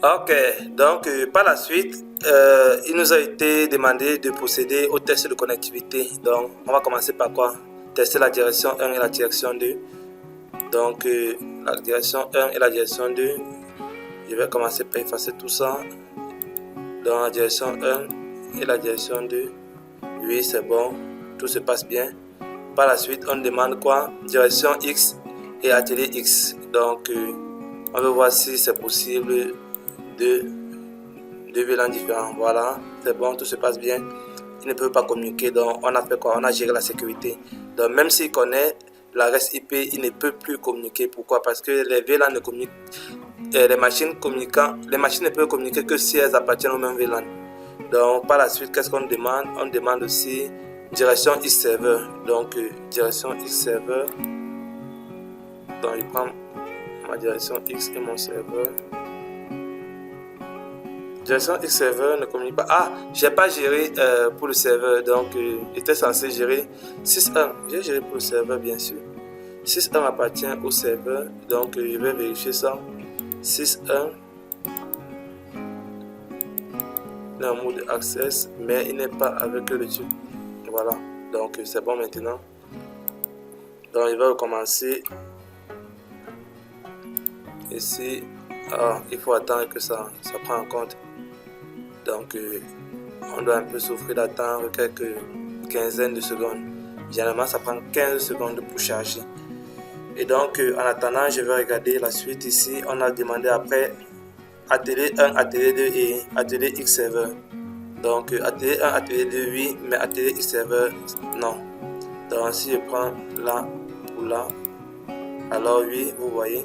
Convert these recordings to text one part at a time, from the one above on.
Ok, donc par la suite, il nous a été demandé de procéder au test de connectivité. Donc, on va commencer par quoi? Tester la direction 1 et la direction 2. Donc, la direction 1 et la direction 2. Je vais commencer par effacer tout ça. Dans la direction 1 et la direction 2. Oui, c'est bon. Tout se passe bien. Par la suite, on demande quoi? Direction X et atelier X. Donc, on veut voir si c'est possible de deux VLAN différents. Voilà, c'est bon, tout se passe bien. Il ne peut pas communiquer, donc on a fait quoi? On a géré la sécurité. Donc même s'il connaît l'adresse IP, il ne peut plus communiquer. Pourquoi? Parce que les VLAN ne communiquent, les machines ne peuvent communiquer que si elles appartiennent au même VLAN. Donc par la suite, qu'est-ce qu'on demande? On demande aussi direction X serveur. Donc direction X serveur. Donc je prends ma direction X et mon serveur. Direction X serveur ne communique pas. Ah, j'ai pas géré pour le serveur, donc j'étais censé gérer 6.1. J'ai géré pour le serveur, bien sûr. 6.1 appartient au serveur, donc je vais vérifier ça. 6.1 est en mode access, mais il n'est pas avec le truc. Voilà, donc c'est bon maintenant. Donc il va recommencer. Ici, il faut attendre que ça prenne en compte. Donc, on doit un peu souffrir d'attendre quelques quinzaines de secondes. Généralement, ça prend 15 secondes pour charger. Et donc, en attendant, je vais regarder la suite ici. On a demandé après atelier 1, atelier 2 et atelier X serveur. Donc, atelier 1, atelier 2, oui, mais atelier X serveur, non. Donc, si je prends là pour là, alors oui, vous voyez,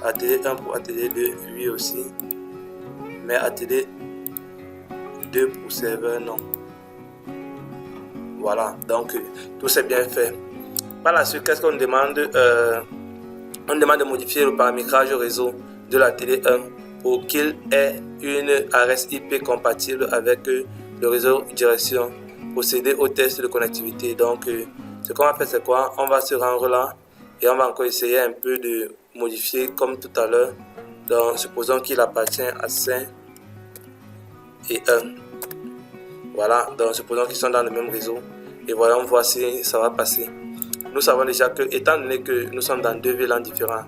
atelier 1 pour atelier 2, oui aussi, mais atelier 2 pour serveur, non. Voilà, donc tout c'est bien fait. Par la suite, qu'est-ce qu'on demande? On demande de modifier le paramétrage réseau de la télé 1 pour qu'il ait une adresse IP compatible avec le réseau direction. Procéder au test de connectivité. Donc, ce qu'on va faire, c'est quoi? On va se rendre là et on va encore essayer un peu de modifier comme tout à l'heure. Donc, supposons qu'il appartient à 5 et 1. Voilà, donc supposons qu'ils sont dans le même réseau. Et voilà, on voit si ça va passer. Nous savons déjà que, étant donné que nous sommes dans deux VLAN différents,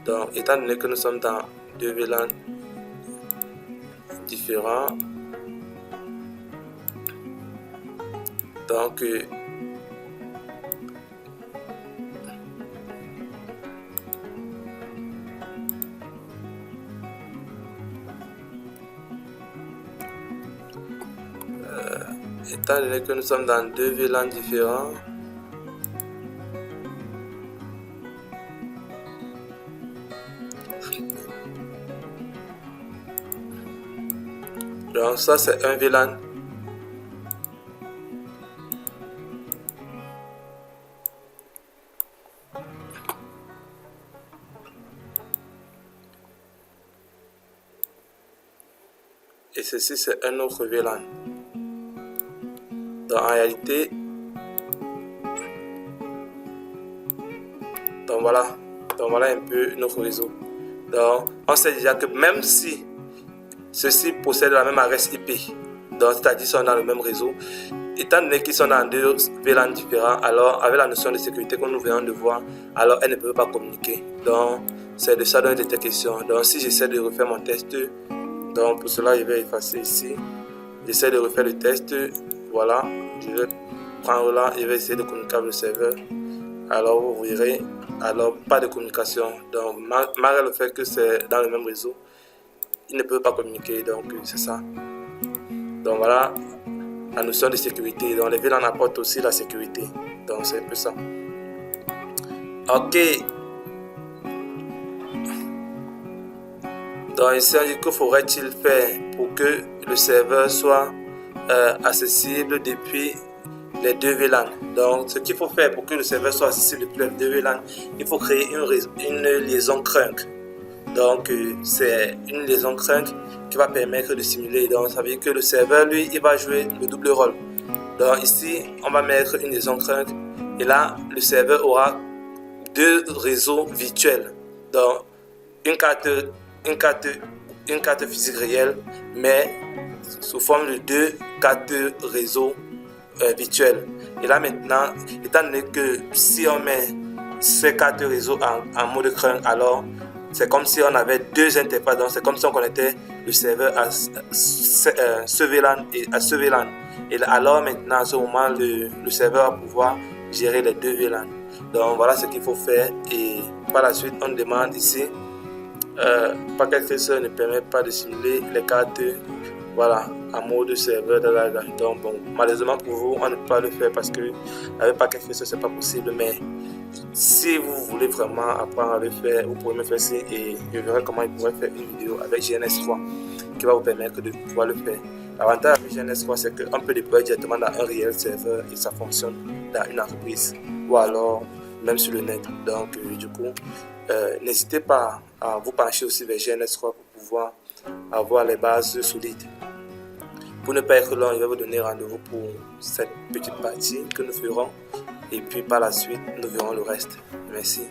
donc étant donné que nous sommes dans deux VLAN différents, donc étant donné que nous sommes dans deux VLAN différents, donc ça c'est un VLAN. Et ceci c'est un autre VLAN. Donc en réalité, donc voilà un peu notre réseau. Donc on sait déjà que même si ceux-ci possèdent la même adresse IP, donc c'est-à-dire sont dans le même réseau, étant donné qu'ils sont dans deux VLAN différents, alors avec la notion de sécurité que nous venons de voir, alors elles ne peuvent pas communiquer. Donc c'est de ça dont il était question. Donc si j'essaie de refaire mon test, donc pour cela je vais effacer ici, j'essaie de refaire le test, voilà, je vais prendre là, je vais essayer de communiquer avec le serveur. Alors vous verrez, alors pas de communication. Donc malgré le fait que c'est dans le même réseau, ils ne peuvent pas communiquer, donc c'est ça. Donc voilà la notion de sécurité. Donc les VLAN apportent aussi la sécurité. Donc c'est un peu ça. Ok. Donc ici on dit que faudrait-il faire pour que le serveur soit accessible depuis les deux VLAN. Donc ce qu'il faut faire pour que le serveur soit accessible depuis les deux VLAN, il faut créer une liaison crunk. Donc c'est une liaison crunk qui va permettre de simuler. Donc ça veut dire que le serveur lui il va jouer le double rôle. Donc ici on va mettre une liaison crunk et là le serveur aura deux réseaux virtuels. Donc une carte une carte physique réelle, mais sous forme de 2 cartes réseau virtuelles. Et là maintenant, étant donné que si on met ces cartes réseau en mode cran, alors c'est comme si on avait 2 interfaces. Donc c'est comme si on connectait le serveur à ce VLAN et à ce VLAN. Et alors maintenant, à ce moment, le serveur va pouvoir gérer les 2 VLAN. Donc voilà ce qu'il faut faire. Et par la suite, on demande ici, Packet Tracer ne permet pas de simuler les cartes, voilà, en mode serveur. Donc bon, malheureusement pour vous, on ne peut pas le faire parce que avec Packet Tracer c'est pas possible. Mais si vous voulez vraiment apprendre à le faire, vous pouvez me faire signe et je verrai comment vous pourrez faire une vidéo avec GNS3 qui va vous permettre de pouvoir le faire. L'avantage avec GNS3, c'est qu'on peut déployer directement dans un réel serveur et ça fonctionne dans une entreprise ou alors même sur le net. Donc du coup, n'hésitez pas à vous pencher aussi vers GNS3 pour pouvoir avoir les bases solides. Pour ne pas être long, je vais vous donner rendez-vous pour cette petite partie que nous ferons et puis par la suite, nous verrons le reste. Merci.